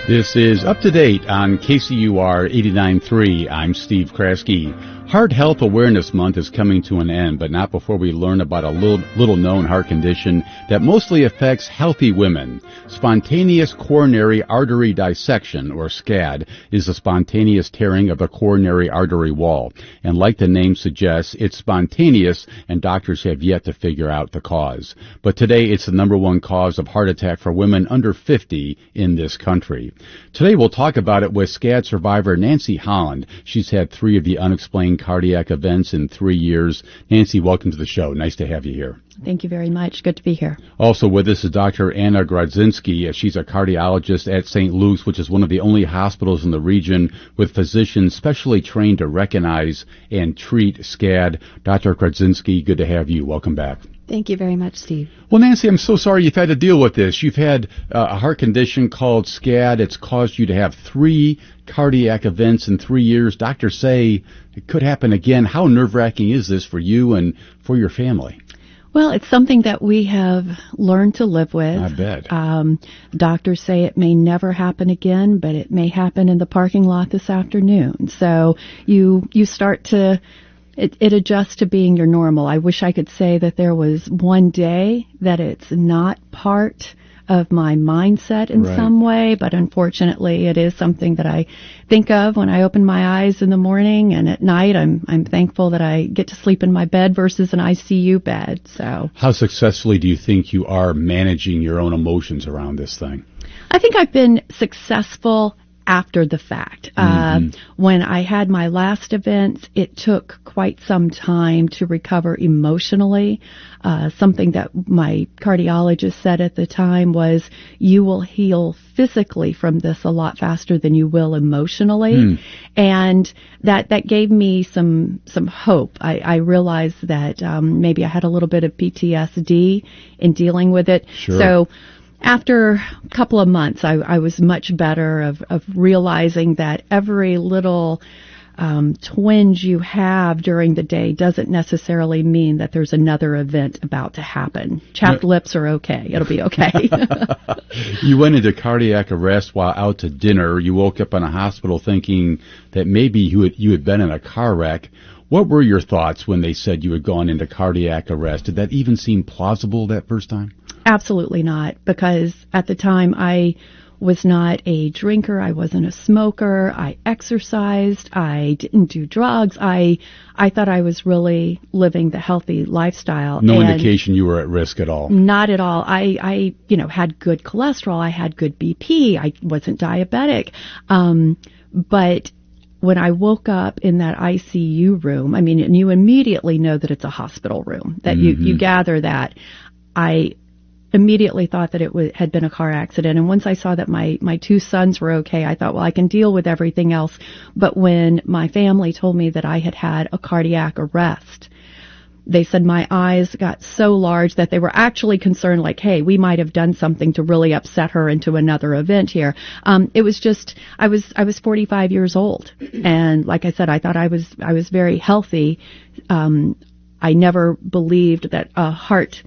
This is Up to Date on KCUR 89.3. I'm Steve Kraske. Heart Health Awareness Month is coming to an end, but not before we learn about a little-known heart condition that mostly affects healthy women. Spontaneous coronary artery dissection, or SCAD, is a spontaneous tearing of the coronary artery wall. And like the name suggests, it's spontaneous, and doctors have yet to figure out the cause. But today, it's the number one cause of heart attack for women under 50 in this country. Today, we'll talk about it with SCAD survivor Nancy Holland. She's had 3 of the unexplained cardiac events in 3 years. Nancy, welcome to the show. Nice to have you here. Thank you very much. Good to be here. Also with us is Dr. Anna Grodzinsky. She's a cardiologist at St. Luke's, which is one of the only hospitals in the region with physicians specially trained to recognize and treat SCAD. Dr. Grodzinsky, good to have you. Welcome back. Thank you very much, Steve. Well, Nancy, I'm so sorry you've had to deal with this. You've had a heart condition called SCAD. It's caused you to have 3 cardiac events in 3 years. Doctors say it could happen again. How nerve-wracking is this for you and for your family? Well, it's something that we have learned to live with. I bet. Doctors say it may never happen again, but it may happen in the parking lot this afternoon. So you start to... It adjusts to being your normal. I wish I could say that there was one day that it's not part of my mindset in some way, but unfortunately it is something that I think of when I open my eyes in the morning, and at night I'm thankful that I get to sleep in my bed versus an ICU bed. So, how successfully do you think you are managing your own emotions around this thing? I think I've been successful after the fact. When I had my last event, it took quite some time to recover emotionally. Something that my cardiologist said at the time was, you will heal physically from this a lot faster than you will emotionally. And that gave me some hope. I realized that maybe I had a little bit of PTSD in dealing with it. Sure. So after a couple of months, I was much better of realizing that every little twinge you have during the day doesn't necessarily mean that there's another event about to happen. Chapped lips are okay. It'll be okay. You went into cardiac arrest while out to dinner. You woke up in a hospital thinking that maybe you had been in a car wreck. What were your thoughts when they said you had gone into cardiac arrest? Did that even seem plausible that first time? Absolutely not, because at the time I was not a drinker, I wasn't a smoker, I exercised, I didn't do drugs, I thought I was really living the healthy lifestyle. No indication you were at risk at all? Not at all. I had good cholesterol, I had good BP, I wasn't diabetic, but when I woke up in that ICU room, I mean, and you immediately know that it's a hospital room, that you gather that, I immediately thought that it had been a car accident. And once I saw that my 2 sons were okay, I thought, well, I can deal with everything else. But when my family told me that I had had a cardiac arrest, they said my eyes got so large that they were actually concerned, like, hey, we might have done something to really upset her into another event here. It was just, I was 45 years old. And like I said, I thought I was very healthy. I never believed that a heart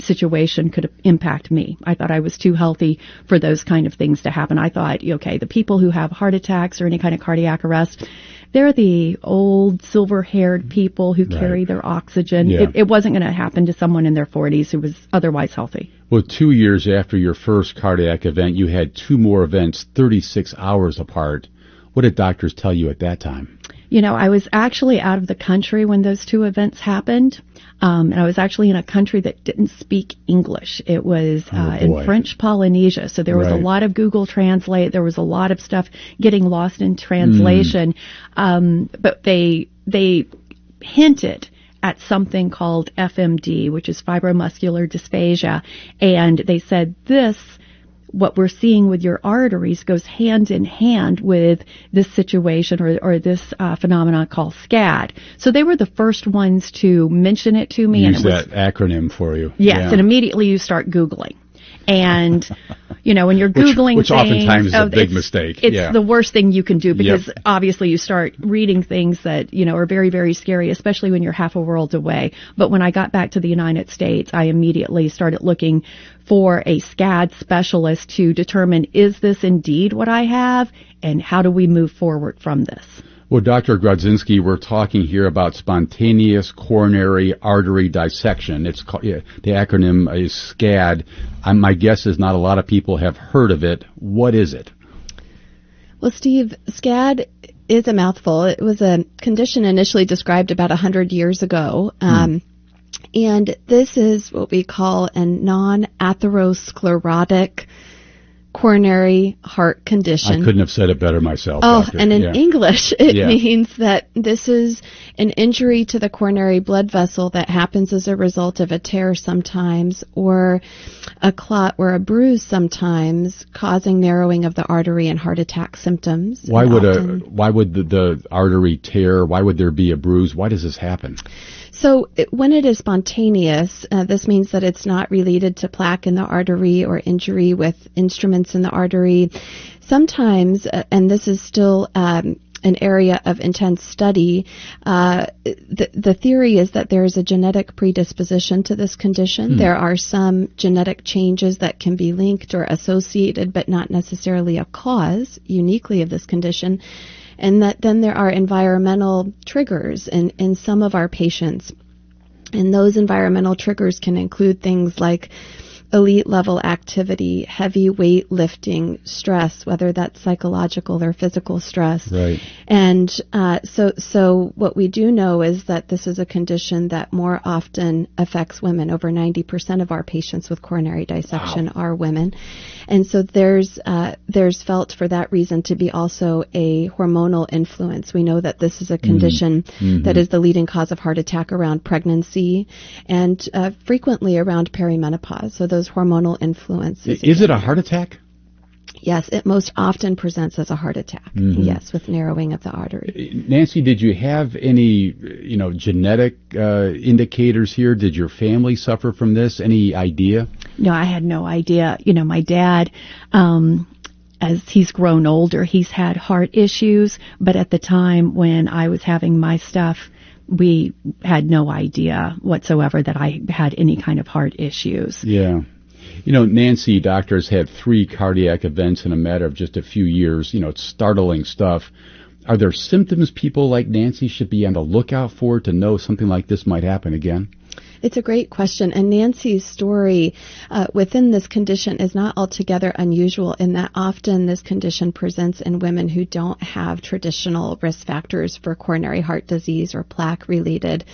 situation could impact me. I thought I was too healthy for those kind of things to happen. I thought, okay, the people who have heart attacks or any kind of cardiac arrest, they're the old silver-haired people who carry their oxygen. Yeah. It wasn't going to happen to someone in their 40s who was otherwise healthy. Well, 2 years after your first cardiac event, you had 2 more events 36 hours apart. What did doctors tell you at that time? I was actually out of the country when those 2 events happened. And I was actually in a country that didn't speak English. It was in French Polynesia. So there was a lot of Google Translate. There was a lot of stuff getting lost in translation. But they hinted at something called FMD, which is fibromuscular dysphagia. And they said what we're seeing with your arteries goes hand in hand with this situation or this phenomenon called SCAD. So they were the first ones to mention it to me. Use that acronym for you. Yes, and immediately you start Googling. And, when you're Googling which things. oftentimes is a big mistake. It's the worst thing you can do because obviously you start reading things that, are very, very scary, especially when you're half a world away. But when I got back to the United States, I immediately started looking for a SCAD specialist to determine, is this indeed what I have? And how do we move forward from this? Well, Dr. Grodzinsky, we're talking here about spontaneous coronary artery dissection. It's called, the acronym is SCAD. My guess is not a lot of people have heard of it. What is it? Well, Steve, SCAD is a mouthful. It was a condition initially described about 100 years ago. And this is what we call a non-atherosclerotic coronary heart condition. I couldn't have said it better myself. Oh, Doctor. and in English, it means that this is an injury to the coronary blood vessel that happens as a result of a tear sometimes, or a clot or a bruise sometimes, causing narrowing of the artery and heart attack symptoms. Why would the artery tear? Why would there be a bruise? Why does this happen? So when it is spontaneous, this means that it's not related to plaque in the artery or injury with instruments in the artery. Sometimes, and this is still an area of intense study, the theory is that there is a genetic predisposition to this condition. There are some genetic changes that can be linked or associated, but not necessarily a cause uniquely of this condition. And that then there are environmental triggers in some of our patients. And those environmental triggers can include things like elite level activity, heavy weight lifting, stress, whether that's psychological or physical stress. Right. And so what we do know is that this is a condition that more often affects women. Over 90% of our patients with coronary dissection are women. And so there's felt for that reason to be also a hormonal influence. We know that this is a condition that is the leading cause of heart attack around pregnancy and frequently around perimenopause. So those hormonal influences. Is it a heart attack? Yes, it most often presents as a heart attack. Yes, with narrowing of the artery. Nancy, did you have any, genetic indicators here? Did your family suffer from this? Any idea? No, I had no idea. My dad, as he's grown older, he's had heart issues, but at the time when I was having my stuff, we had no idea whatsoever that I had any kind of heart issues. Yeah. Nancy, doctors had 3 cardiac events in a matter of just a few years. It's startling stuff. Are there symptoms people like Nancy should be on the lookout for to know something like this might happen again? It's a great question. And Nancy's story within this condition is not altogether unusual in that often this condition presents in women who don't have traditional risk factors for coronary heart disease or plaque-related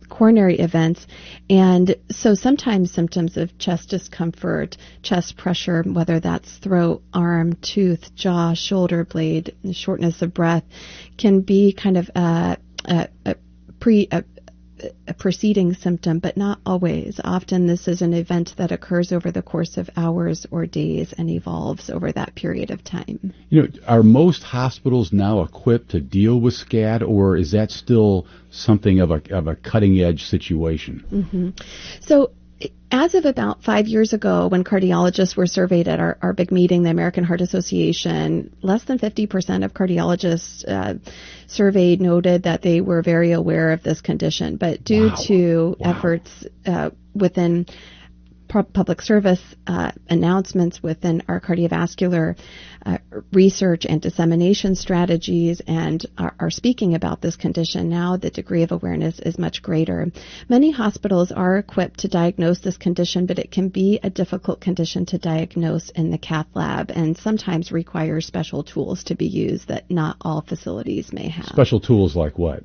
coronary events. And so sometimes symptoms of chest discomfort, chest pressure, whether that's throat, arm, tooth, jaw, shoulder blade, shortness of breath, can be kind of a preceding symptom, but not always. Often this is an event that occurs over the course of hours or days and evolves over that period of time. Are most hospitals now equipped to deal with SCAD, or is that still something of a cutting edge situation? So as of about 5 years ago, when cardiologists were surveyed at our big meeting, the American Heart Association, less than 50% of cardiologists surveyed noted that they were very aware of this condition. But due to efforts within public service announcements within our cardiovascular research and dissemination strategies and are speaking about this condition, now the degree of awareness is much greater. Many hospitals are equipped to diagnose this condition, but it can be a difficult condition to diagnose in the cath lab and sometimes requires special tools to be used that not all facilities may have. Special tools like what?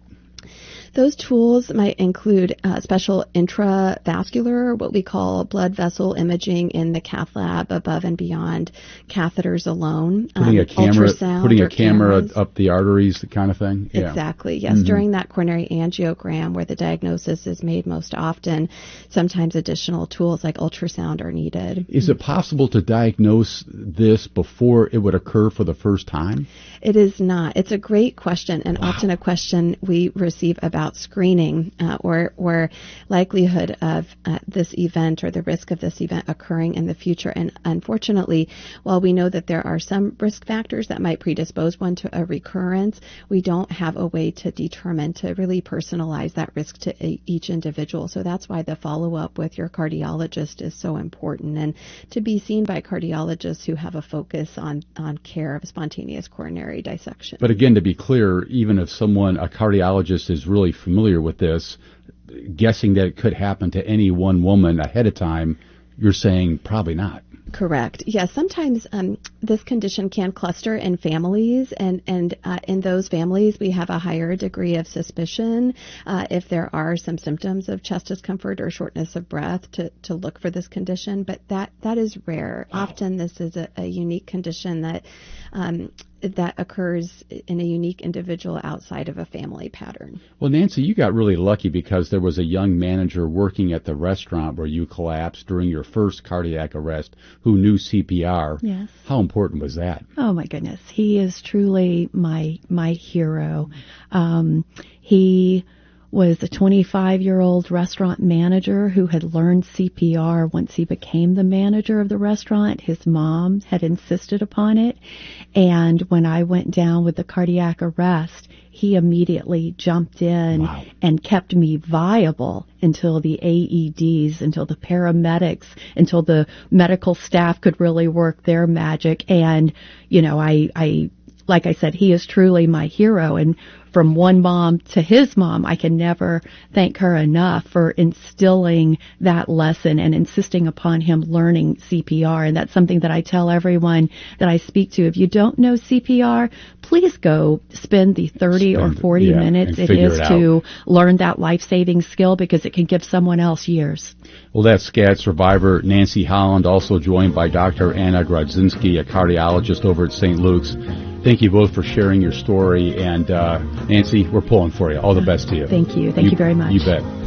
Those tools might include special intravascular, what we call blood vessel imaging in the cath lab above and beyond catheters alone. Putting a camera up the arteries, the kind of thing? Yeah. Exactly, yes. During that coronary angiogram where the diagnosis is made most often, sometimes additional tools like ultrasound are needed. Is it possible to diagnose this before it would occur for the first time? It is not. It's a great question and often a question we receive about screening or likelihood of this event or the risk of this event occurring in the future. And unfortunately, while we know that there are some risk factors that might predispose one to a recurrence, we don't have a way to determine, to really personalize that risk to each individual. So that's why the follow-up with your cardiologist is so important, and to be seen by cardiologists who have a focus on care of spontaneous coronary dissection. But again, to be clear, even if a cardiologist is really familiar with this, guessing that it could happen to any one woman ahead of time, you're saying probably not. Correct. Yes, sometimes this condition can cluster in families, and in those families we have a higher degree of suspicion if there are some symptoms of chest discomfort or shortness of breath to look for this condition, but that is rare. Wow. Often this is a unique condition that occurs in a unique individual outside of a family pattern. Well, Nancy, you got really lucky because there was a young manager working at the restaurant where you collapsed during your first cardiac arrest who knew CPR. Yes. How important was that? Oh, my goodness. He is truly my hero. He was a 25-year-old restaurant manager who had learned CPR once he became the manager of the restaurant. His mom had insisted upon it. And when I went down with the cardiac arrest, he immediately jumped in. Wow. And kept me viable until the AEDs, until the paramedics, until the medical staff could really work their magic. And, I like I said, he is truly my hero. And from one mom to his mom, I can never thank her enough for instilling that lesson and insisting upon him learning CPR. And that's something that I tell everyone that I speak to. If you don't know CPR, please go spend the 30 or 40 minutes it is to learn that life-saving skill, because it can give someone else years. Well, that's SCAD survivor Nancy Holland, also joined by Dr. Anna Grodzinsky, a cardiologist over at St. Luke's. Thank you both for sharing your story. And Nancy, we're pulling for you. All the best to you. Thank you. Thank you very much. You bet.